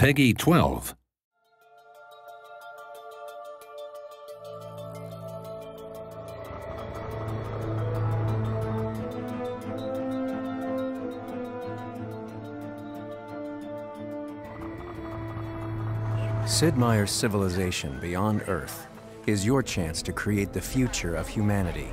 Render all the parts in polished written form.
Peggy 12. Sid Meier's civilization beyond Earth is your chance to create the future of humanity.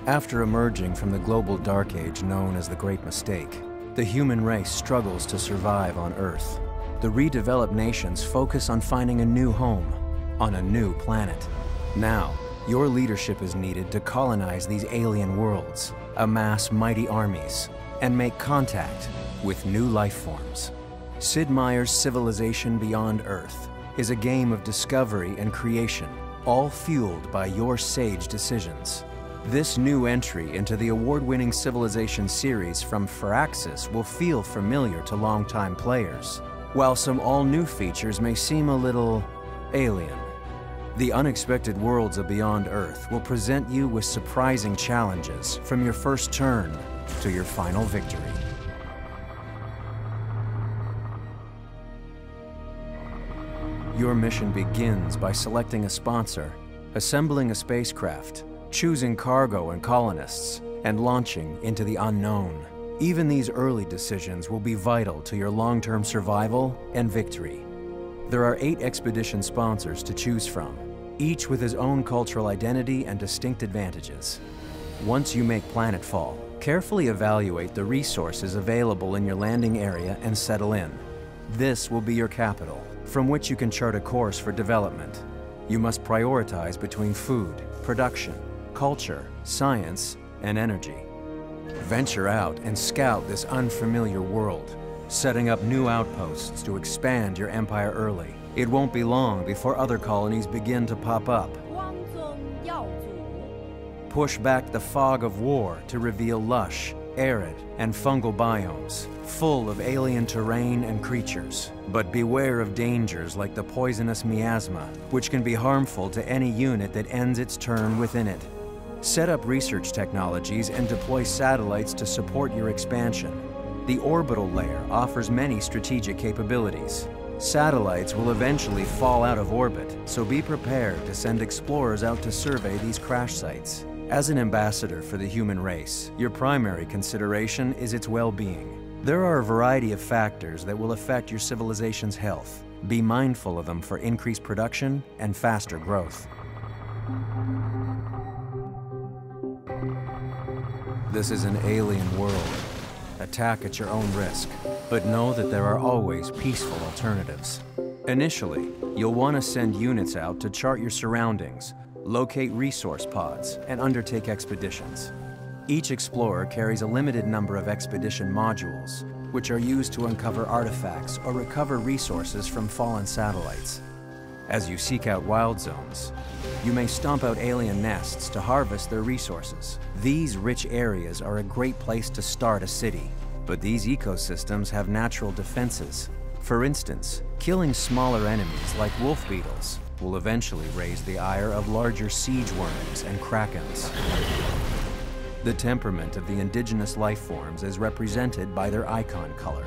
After emerging from the global dark age known as the Great Mistake, the human race struggles to survive on Earth. The redeveloped nations focus on finding a new home on a new planet. Now, your leadership is needed to colonize these alien worlds, amass mighty armies, and make contact with new life forms. Sid Meier's Civilization Beyond Earth is a game of discovery and creation, all fueled by your sage decisions. This new entry into the award-winning Civilization series from Firaxis will feel familiar to longtime players, while some all-new features may seem a little alien. The unexpected worlds of Beyond Earth will present you with surprising challenges from your first turn to your final victory. Your mission begins by selecting a sponsor, assembling a spacecraft, choosing cargo and colonists, and launching into the unknown. Even these early decisions will be vital to your long-term survival and victory. There are 8 expedition sponsors to choose from, each with his own cultural identity and distinct advantages. Once you make planetfall, carefully evaluate the resources available in your landing area and settle in. This will be your capital, from which you can chart a course for development. You must prioritize between food, production, culture, science, and energy. Venture out and scout this unfamiliar world, setting up new outposts to expand your empire early. It won't be long before other colonies begin to pop up. Push back the fog of war to reveal lush, arid, and fungal biomes, full of alien terrain and creatures. But beware of dangers like the poisonous miasma, which can be harmful to any unit that ends its turn within it. Set up research technologies and deploy satellites to support your expansion. The orbital layer offers many strategic capabilities. Satellites will eventually fall out of orbit, so be prepared to send explorers out to survey these crash sites. As an ambassador for the human race, your primary consideration is its well-being. There are a variety of factors that will affect your civilization's health. Be mindful of them for increased production and faster growth. This is an alien world. Attack at your own risk, but know that there are always peaceful alternatives. Initially, you'll want to send units out to chart your surroundings, locate resource pods, and undertake expeditions. Each explorer carries a limited number of expedition modules, which are used to uncover artifacts or recover resources from fallen satellites. As you seek out wild zones, you may stomp out alien nests to harvest their resources. These rich areas are a great place to start a city, but these ecosystems have natural defenses. For instance, killing smaller enemies like wolf beetles will eventually raise the ire of larger siege worms and krakens. The temperament of the indigenous life forms is represented by their icon color.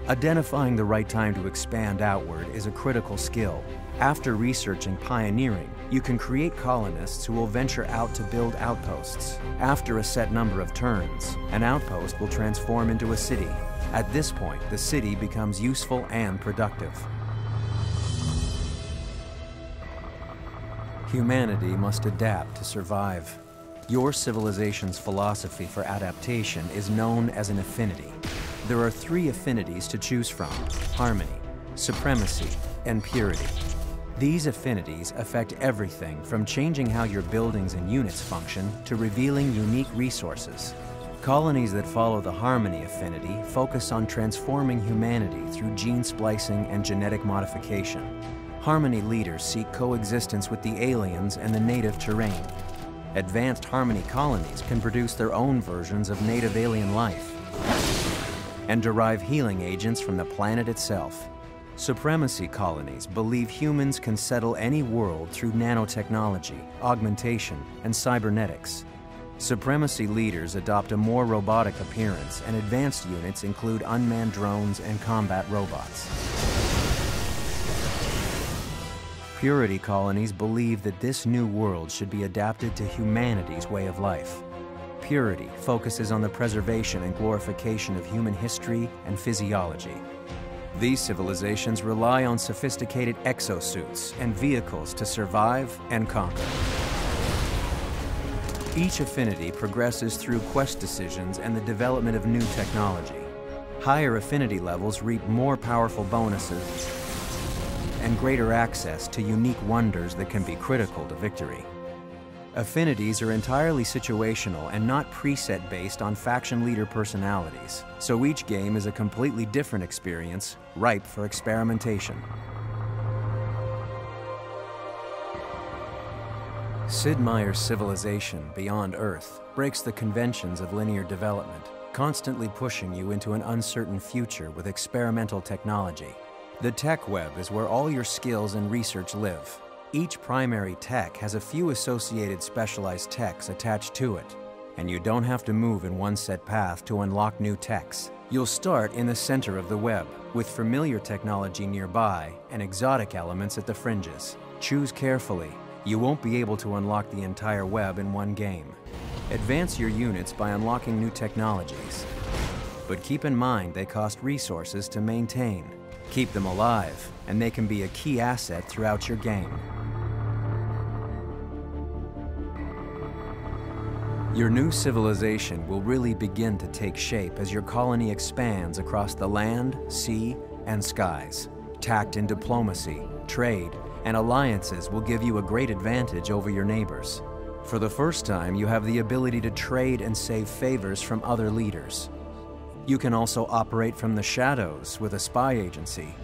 Identifying the right time to expand outward is a critical skill. After researching pioneering, you can create colonists who will venture out to build outposts. After a set number of turns, an outpost will transform into a city. At this point, the city becomes useful and productive. Humanity must adapt to survive. Your civilization's philosophy for adaptation is known as an affinity. There are 3 affinities to choose from: harmony, supremacy, and purity. These affinities affect everything from changing how your buildings and units function to revealing unique resources. Colonies that follow the harmony affinity focus on transforming humanity through gene splicing and genetic modification. Harmony leaders seek coexistence with the aliens and the native terrain. Advanced harmony colonies can produce their own versions of native alien life and derive healing agents from the planet itself. Supremacy colonies believe humans can settle any world through nanotechnology, augmentation, and cybernetics. Supremacy leaders adopt a more robotic appearance, and advanced units include unmanned drones and combat robots. Purity colonies believe that this new world should be adapted to humanity's way of life. Purity focuses on the preservation and glorification of human history and physiology. These civilizations rely on sophisticated exosuits and vehicles to survive and conquer. Each affinity progresses through quest decisions and the development of new technology. Higher affinity levels reap more powerful bonuses and greater access to unique wonders that can be critical to victory. Affinities are entirely situational and not preset based on faction leader personalities, so each game is a completely different experience, ripe for experimentation. Sid Meier's civilization, Beyond Earth, breaks the conventions of linear development, constantly pushing you into an uncertain future with experimental technology. The tech web is where all your skills and research live. Each primary tech has a few associated specialized techs attached to it, and you don't have to move in one set path to unlock new techs. You'll start in the center of the web, with familiar technology nearby and exotic elements at the fringes. Choose carefully. You won't be able to unlock the entire web in one game. Advance your units by unlocking new technologies, but keep in mind they cost resources to maintain. Keep them alive, and they can be a key asset throughout your game. Your new civilization will really begin to take shape as your colony expands across the land, sea, and skies. Tact in diplomacy, trade, and alliances will give you a great advantage over your neighbors. For the first time, you have the ability to trade and save favors from other leaders. You can also operate from the shadows with a spy agency,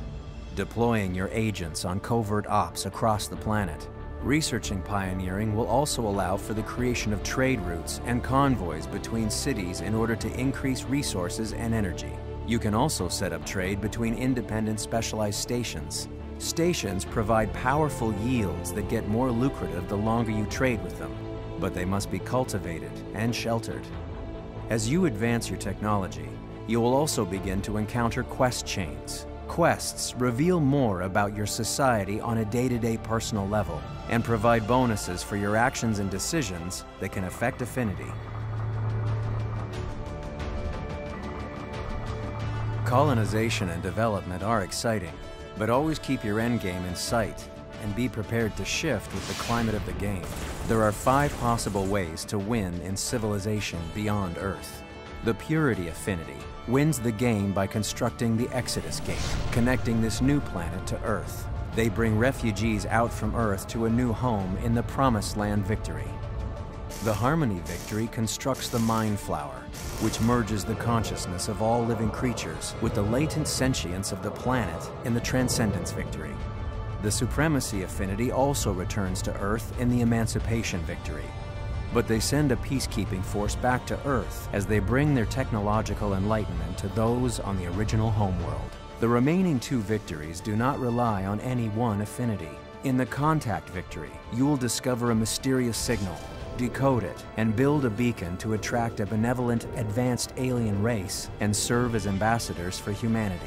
deploying your agents on covert ops across the planet. Researching pioneering will also allow for the creation of trade routes and convoys between cities in order to increase resources and energy. You can also set up trade between independent specialized stations. Stations provide powerful yields that get more lucrative the longer you trade with them, but they must be cultivated and sheltered. As you advance your technology, you will also begin to encounter quest chains. Quests reveal more about your society on a day-to-day personal level and provide bonuses for your actions and decisions that can affect affinity. Colonization and development are exciting, but always keep your endgame in sight and be prepared to shift with the climate of the game. There are 5 possible ways to win in civilization beyond Earth. The Purity Affinity wins the game by constructing the Exodus Gate, connecting this new planet to Earth. They bring refugees out from Earth to a new home in the Promised Land Victory. The Harmony Victory constructs the Mind Flower, which merges the consciousness of all living creatures with the latent sentience of the planet in the Transcendence Victory. The Supremacy Affinity also returns to Earth in the Emancipation Victory, but they send a peacekeeping force back to Earth as they bring their technological enlightenment to those on the original homeworld. The remaining 2 victories do not rely on any one affinity. In the Contact Victory, you will discover a mysterious signal, decode it, and build a beacon to attract a benevolent, advanced alien race and serve as ambassadors for humanity.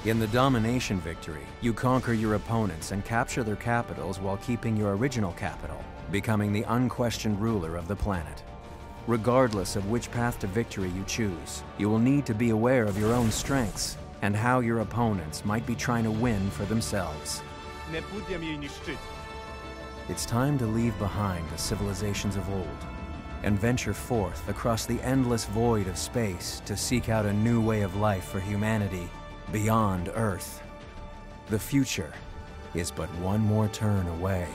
In the Domination Victory, you conquer your opponents and capture their capitals while keeping your original capital, becoming the unquestioned ruler of the planet. Regardless of which path to victory you choose, you will need to be aware of your own strengths and how your opponents might be trying to win for themselves. It's time to leave behind the civilizations of old and venture forth across the endless void of space to seek out a new way of life for humanity beyond Earth. The future is but one more turn away.